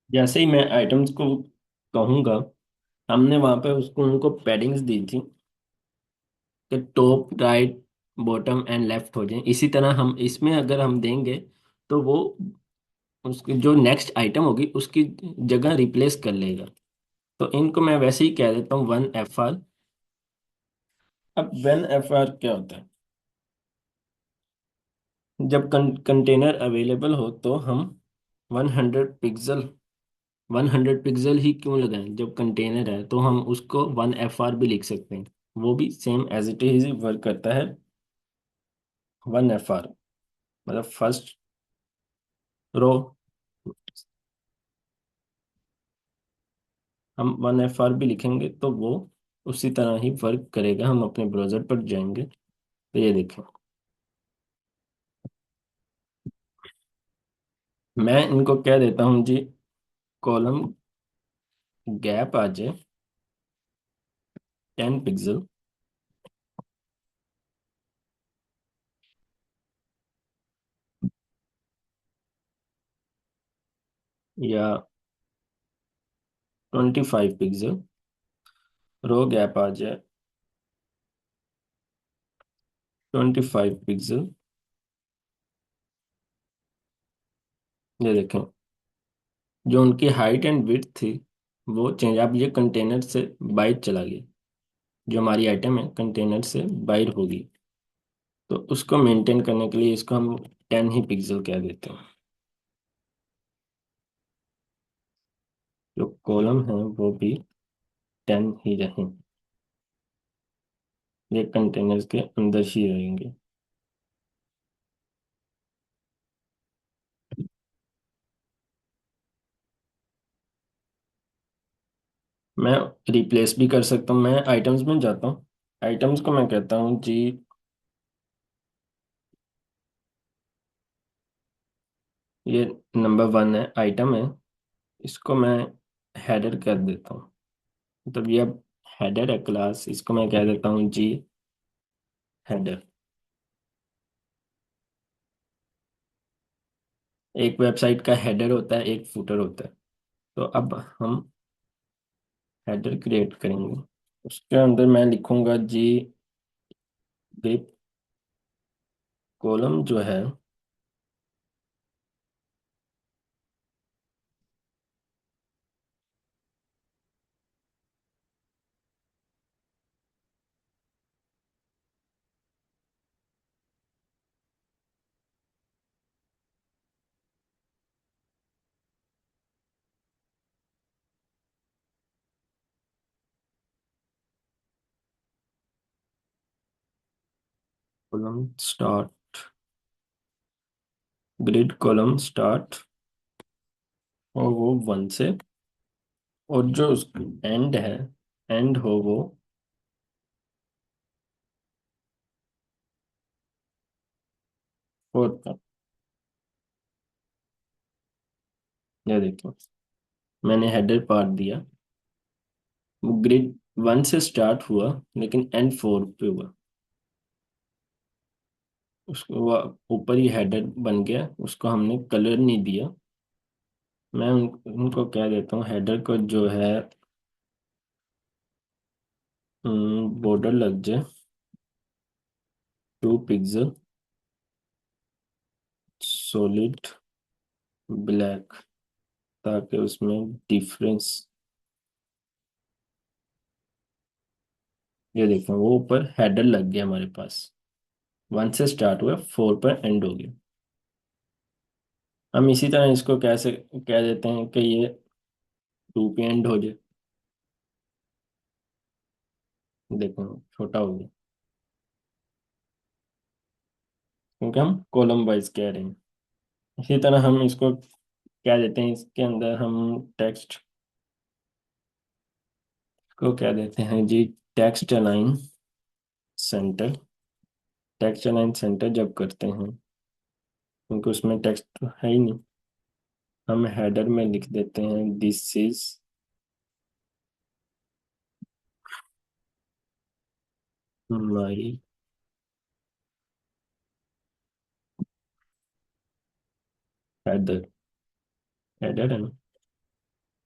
जैसे ही मैं आइटम्स को कहूंगा, हमने वहां पे उसको उनको पैडिंग्स दी थी कि top right bottom and left हो जाए, इसी तरह हम इसमें अगर हम देंगे तो वो उसकी जो नेक्स्ट आइटम होगी उसकी जगह रिप्लेस कर लेगा। तो इनको मैं वैसे ही कह देता हूँ 1 FR। अब 1 FR क्या होता है, जब कंटेनर अवेलेबल हो तो हम 100 पिक्सल, 100 पिक्सल ही क्यों लगाएं, जब कंटेनर है तो हम उसको 1 FR भी लिख सकते हैं, वो भी same as it is work करता है। 1 FR मतलब फर्स्ट रो, हम 1 FR भी लिखेंगे तो वो उसी तरह ही वर्क करेगा। हम अपने ब्राउजर पर जाएंगे तो ये देखें, मैं इनको कह देता हूँ जी कॉलम गैप आ जाए 10 पिक्सल, या 25 पिक्सल, रो गैप आ जाए 25 पिक्सल। ये देखें, जो उनकी हाइट एंड विड्थ थी वो चेंज, अब ये कंटेनर से बाहर चला गया, जो हमारी आइटम है कंटेनर से बाहर होगी। तो उसको मेंटेन करने के लिए इसको हम 10 ही पिक्सल कह देते हैं। जो कॉलम है वो भी 10 ही रहे, ये कंटेनर्स के अंदर ही रहेंगे। मैं रिप्लेस भी कर सकता हूँ, मैं आइटम्स में जाता हूँ, आइटम्स को मैं कहता हूँ जी, ये नंबर 1 है, आइटम है, इसको मैं हेडर कर देता हूँ। मतलब ये अब हेडर है क्लास, इसको मैं कह देता हूँ जी हेडर। एक वेबसाइट का हेडर होता है, एक फुटर होता है। तो अब हम हेडर क्रिएट करेंगे, उसके अंदर मैं लिखूंगा जी ग्रिप कॉलम जो है, column start, grid column start, और वो 1 से, और जो एंड है, एंड हो वो 4 पर। ये देखो, मैंने हेडर पार्ट दिया, वो ग्रिड 1 से स्टार्ट हुआ लेकिन एंड 4 पे हुआ, उसको वो ऊपर ही हेडर बन गया, उसको हमने कलर नहीं दिया। मैं उनको कह देता हूँ हेडर को जो है बॉर्डर लग जाए 2 पिक्सल, सॉलिड ब्लैक, ताकि उसमें डिफरेंस। ये देखो वो ऊपर हेडर लग गया हमारे पास, 1 से स्टार्ट हुआ 4 पर एंड हो गया। हम इसी तरह इसको कैसे कह देते हैं कि ये 2 पे एंड हो जाए। देखो छोटा हो गया, क्योंकि हम कॉलम वाइज कह रहे हैं। इसी तरह हम इसको क्या देते हैं, इसके अंदर हम टेक्स्ट को क्या देते हैं जी, text align centre. Text align centre जब करते हैं, क्योंकि उसमें टेक्स्ट तो है ही नहीं, हम हेडर में लिख देते हैं this is my header. Header है ना,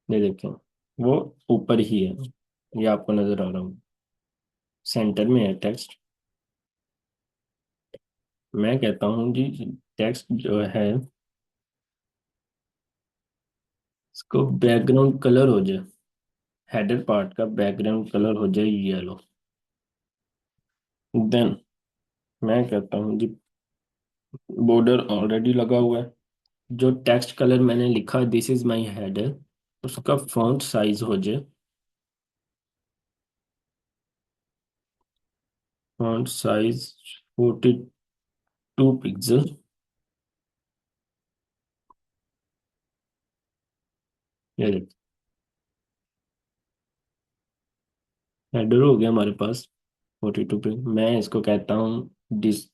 ये देखें वो ऊपर ही है, ये आपको नजर आ रहा हूँ, सेंटर में है टेक्स्ट। मैं कहता हूँ जी टेक्स्ट जो है, इसको बैकग्राउंड कलर हो जाए, हेडर पार्ट का बैकग्राउंड कलर हो जाए येलो। देन मैं कहता हूँ जी बॉर्डर ऑलरेडी लगा हुआ है, जो टेक्स्ट कलर मैंने लिखा दिस इज माई हेडर, उसका फॉन्ट साइज हो जाए, फॉन्ट साइज 42 पिक्सल। ये हेडर हो गया हमारे पास 42 पे। मैं इसको कहता हूँ डिस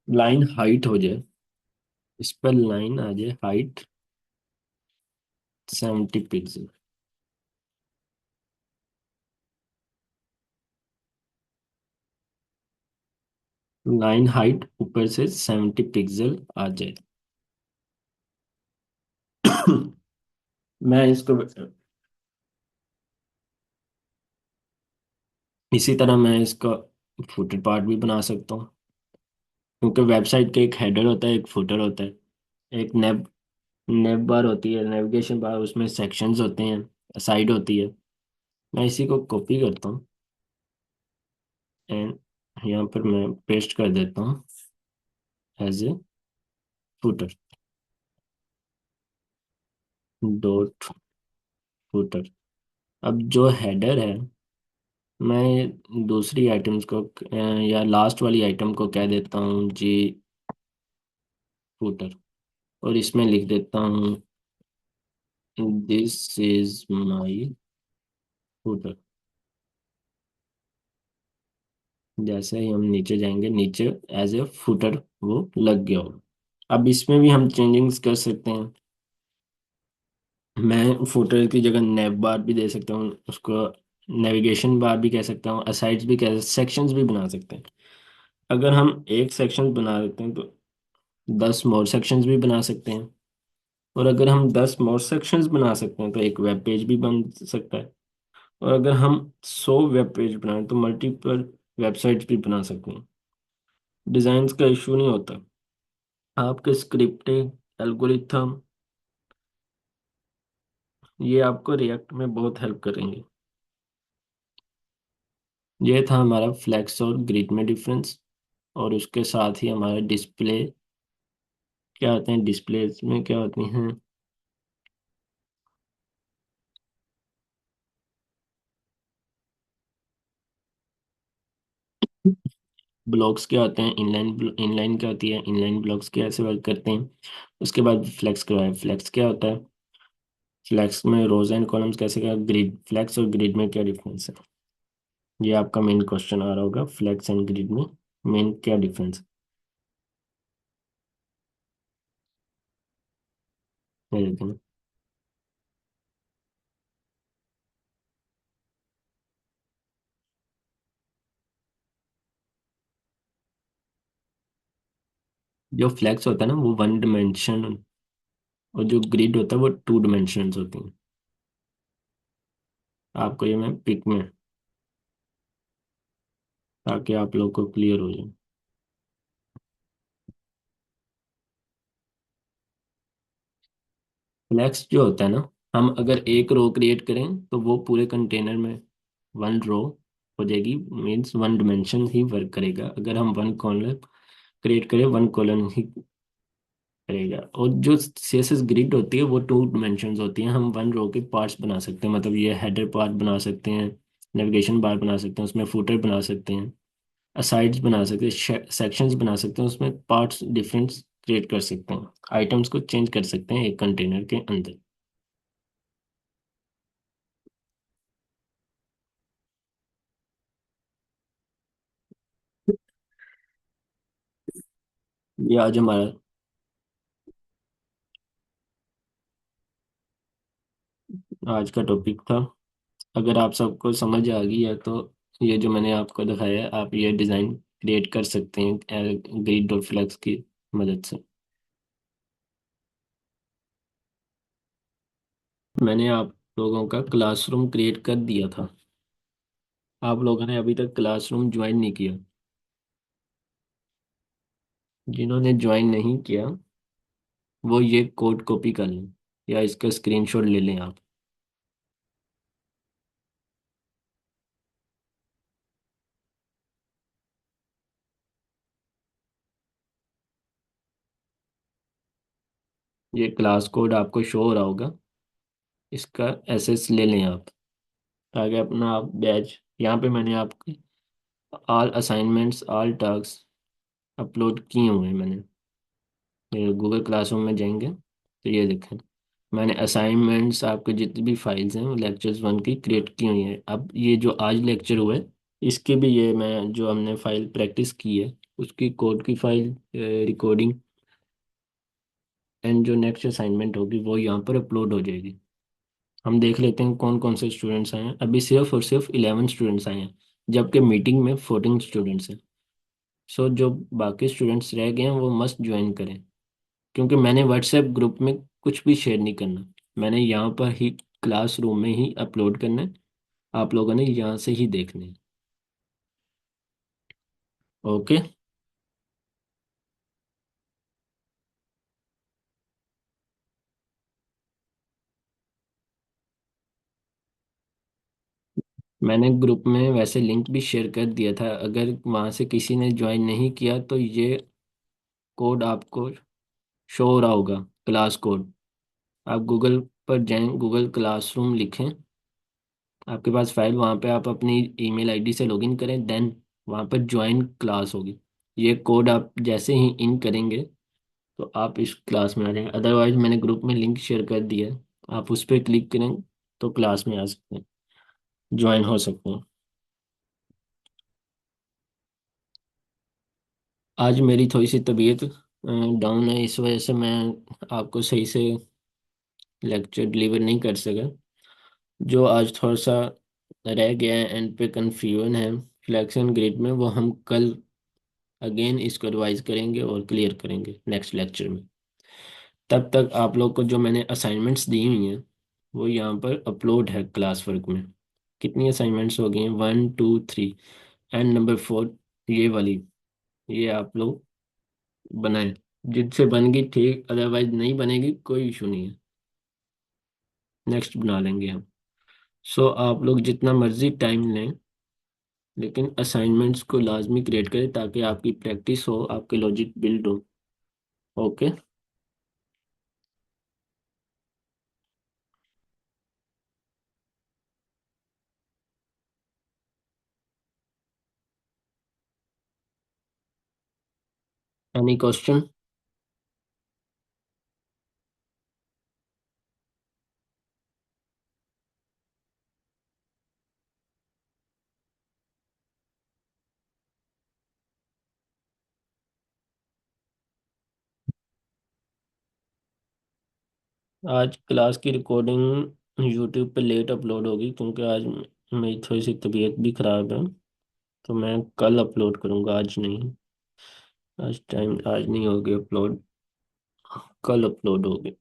लाइन हाइट हो जाए, इस पर लाइन आ जाए हाइट 70 पिक्सल। लाइन हाइट ऊपर से 70 पिक्सल आ जाए। मैं इसको इसी तरह मैं इसका फुटर पार्ट भी बना सकता हूँ, क्योंकि वेबसाइट का एक हेडर होता है, एक फुटर होता है, एक नेव नेव बार होती है, नेविगेशन बार, उसमें सेक्शंस होते हैं, साइड होती है। मैं इसी को कॉपी करता हूँ एंड यहाँ पर मैं पेस्ट कर देता हूँ as a footer, dot footer. अब जो हेडर है, मैं दूसरी आइटम्स को या लास्ट वाली आइटम को कह देता हूँ जी फुटर, और इसमें लिख देता हूँ दिस इज माई फुटर। जैसे ही हम नीचे जाएंगे, नीचे एज ए फुटर वो लग गया होगा। अब इसमें भी हम चेंजिंग्स कर सकते हैं। मैं फुटर की जगह नेव बार भी दे सकता हूँ उसको, नेविगेशन बार भी कह सकता हूँ, असाइड्स भी कह, सेक्शंस भी बना सकते हैं। अगर हम एक सेक्शन बना देते हैं तो 10 मोर सेक्शंस भी बना सकते हैं। और अगर हम 10 मोर सेक्शंस बना सकते हैं तो एक वेब पेज भी बन सकता है। और अगर हम 100 वेब पेज बनाएं तो मल्टीपल वेबसाइट्स भी बना सकते हैं। डिजाइन का इशू नहीं होता। आपके स्क्रिप्टिंग एल्गोरिथम ये आपको रिएक्ट में बहुत हेल्प करेंगे। ये था हमारा फ्लेक्स और ग्रिड में डिफरेंस। और उसके साथ ही हमारा डिस्प्ले क्या होते हैं, डिस्प्ले में क्या होती हैं, ब्लॉक्स क्या होते हैं, इनलाइन इनलाइन क्या होती है, इनलाइन ब्लॉक्स कैसे वर्क करते हैं। उसके बाद फ्लेक्स क्या है, फ्लेक्स क्या होता है, फ्लेक्स में रोज एंड कॉलम्स कैसे, क्या ग्रिड, फ्लेक्स और ग्रिड में क्या डिफरेंस है। ये आपका मेन क्वेश्चन आ रहा होगा, फ्लेक्स एंड ग्रिड में मेन क्या डिफरेंस है, ये देखें। जो फ्लेक्स होता है ना वो 1 डिमेंशन, और जो ग्रिड होता है वो 2 डिमेंशंस होती हैं। आपको ये मैं पिक में, ताकि आप लोग को क्लियर हो जाए। फ्लेक्स जो होता है ना, हम अगर एक रो क्रिएट करें तो वो पूरे कंटेनर में 1 रो हो जाएगी, मीन्स 1 डिमेंशन ही वर्क करेगा। अगर हम 1 कॉलम क्रिएट करें, 1 कॉलम ही करेगा। और जो सीएसएस ग्रिड होती है वो 2 डिमेंशंस होती हैं। हम 1 रो के पार्ट्स बना सकते हैं, मतलब ये हेडर पार्ट बना सकते हैं, नेविगेशन बार बना सकते हैं, उसमें फुटर बना सकते हैं, असाइड्स बना सकते हैं, सेक्शंस बना सकते हैं, उसमें पार्ट्स डिफरेंट क्रिएट कर सकते हैं, आइटम्स को चेंज कर सकते हैं एक कंटेनर के अंदर। ये आज हमारा आज का टॉपिक था। अगर आप सबको समझ आ गई है तो ये जो मैंने आपको दिखाया है, आप ये डिज़ाइन क्रिएट कर सकते हैं ग्रिड और फ्लेक्स की मदद से। मैंने आप लोगों का क्लासरूम क्रिएट कर दिया था। आप लोगों ने अभी तक क्लासरूम ज्वाइन नहीं किया। जिन्होंने ज्वाइन नहीं किया वो ये कोड कॉपी कर लें या इसका स्क्रीनशॉट ले लें आप। ये क्लास कोड आपको शो हो रहा होगा, इसका एसएस ले लें आप, ताकि अपना आप बैच, यहाँ पे मैंने आपके all assignments all task upload किए हुए हैं। मैंने गूगल क्लासरूम में जाएंगे तो ये देखें, मैंने असाइनमेंट्स आपके जितनी भी फाइल्स हैं वो लेक्चर्स 1 की क्रिएट की हुई हैं। अब ये जो आज लेक्चर हुआ है इसकी भी, ये मैं जो हमने फाइल प्रैक्टिस की है उसकी कोड की फाइल, रिकॉर्डिंग एंड जो नेक्स्ट असाइनमेंट होगी वो यहाँ पर अपलोड हो जाएगी। हम देख लेते हैं कौन कौन से स्टूडेंट्स आए हैं। अभी सिर्फ और सिर्फ 11 स्टूडेंट्स आए हैं, जबकि मीटिंग में 14 स्टूडेंट्स हैं। सो जो बाकी स्टूडेंट्स रह गए हैं वो मस्ट ज्वाइन करें, क्योंकि मैंने व्हाट्सएप ग्रुप में कुछ भी शेयर नहीं करना। मैंने यहाँ पर ही क्लासरूम में ही अपलोड करना है। आप लोगों ने यहाँ से ही देखना है। ओके। मैंने ग्रुप में वैसे लिंक भी शेयर कर दिया था, अगर वहां से किसी ने ज्वाइन नहीं किया तो ये कोड आपको शो हो रहा होगा, क्लास कोड। आप गूगल पर जाएं, गूगल क्लासरूम लिखें, आपके पास फाइल, वहां पे आप अपनी ईमेल आईडी से लॉगिन करें, देन वहां पर ज्वाइन क्लास होगी। ये कोड आप जैसे ही इन करेंगे तो आप इस क्लास में आ जाएंगे, अदरवाइज मैंने ग्रुप में लिंक शेयर कर दिया है, आप उस पर क्लिक करें तो क्लास में आ सकते हैं, ज्वाइन हो सकते हैं। आज मेरी थोड़ी सी तबीयत डाउन है, इस वजह से मैं आपको सही से लेक्चर डिलीवर नहीं कर सका। जो आज थोड़ा सा रह गया है, एंड पे कंफ्यूजन है फ्लैक्स ग्रिड में, वो हम कल अगेन इसको रिवाइज करेंगे और क्लियर करेंगे नेक्स्ट लेक्चर में। तब तक आप लोग को जो मैंने असाइनमेंट्स दी हुई हैं वो यहाँ पर अपलोड है क्लास वर्क में। कितनी असाइनमेंट्स हो गई हैं? 1 2 3, एंड नंबर 4 ये वाली, ये आप लोग बनाएं। जिनसे बनेगी ठीक, अदरवाइज नहीं बनेगी कोई इशू नहीं है, नेक्स्ट बना लेंगे हम। सो आप लोग जितना मर्जी टाइम लें, लेकिन असाइनमेंट्स को लाजमी क्रिएट करें ताकि आपकी प्रैक्टिस हो, आपके लॉजिक बिल्ड हो। ओके। Any question? आज क्लास की रिकॉर्डिंग यूट्यूब पे लेट अपलोड होगी, क्योंकि आज मेरी थोड़ी सी तबीयत भी खराब है, तो मैं कल अपलोड करूँगा, आज नहीं। आज नहीं होगी अपलोड, कल अपलोड होगी।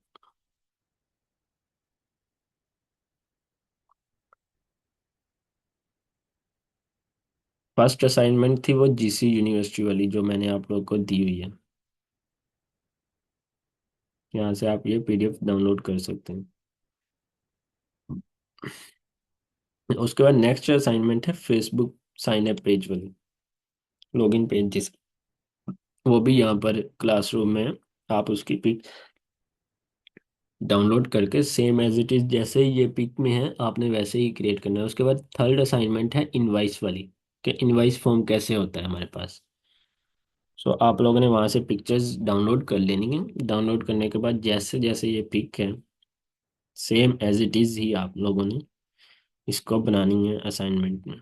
फर्स्ट असाइनमेंट थी वो जीसी यूनिवर्सिटी वाली, जो मैंने आप लोग को दी हुई है। यहाँ से आप ये पीडीएफ डाउनलोड कर सकते हैं। उसके बाद नेक्स्ट असाइनमेंट है फेसबुक साइन अप पेज वाली, लॉगिन पेज जिस, वो भी यहाँ पर क्लासरूम में आप उसकी पिक डाउनलोड करके सेम एज इट इज, जैसे ही ये पिक में है आपने वैसे ही क्रिएट करना है। उसके बाद थर्ड असाइनमेंट है इनवाइस वाली, कि इनवाइस फॉर्म कैसे होता है हमारे पास। सो आप लोगों ने वहाँ से पिक्चर्स डाउनलोड कर लेनी है, डाउनलोड करने के बाद जैसे जैसे ये पिक है सेम एज इट इज ही आप लोगों ने इसको बनानी है असाइनमेंट में।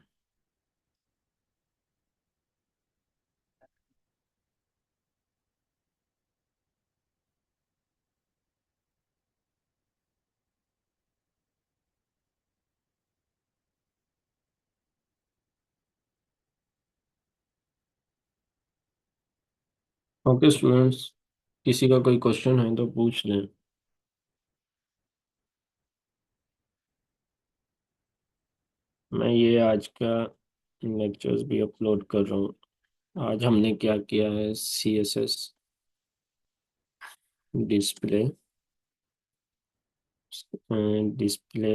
ओके स्टूडेंट्स, किसी का कोई क्वेश्चन है तो पूछ लें। मैं ये आज का लेक्चर्स भी अपलोड कर रहा हूँ। आज हमने क्या किया है, C S S display, display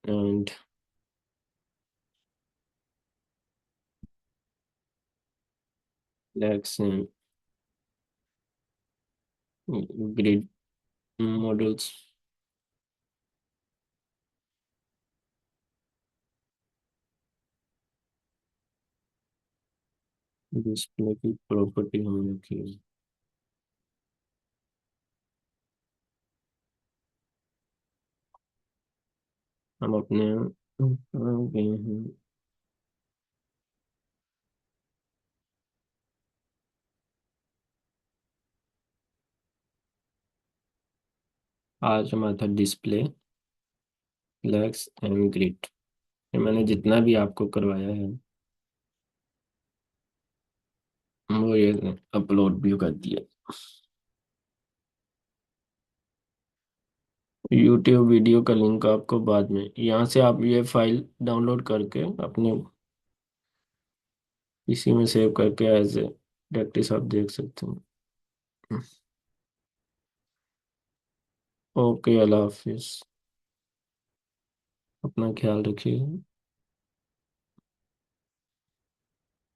and flex and grid models. Display की प्रॉपर्टी हमने की है। हम अपने गए हैं। आज हमारा था डिस्प्ले, फ्लैक्स एंड ग्रिड। ये मैंने जितना भी आपको करवाया है वो ये अपलोड भी कर दिया। यूट्यूब वीडियो का लिंक आपको बाद में, यहाँ से आप ये फाइल डाउनलोड करके अपने पीसी में सेव करके एज ए प्रैक्टिस आप देख सकते हैं। ओके, अल्लाह हाफिज, अपना ख्याल रखिए।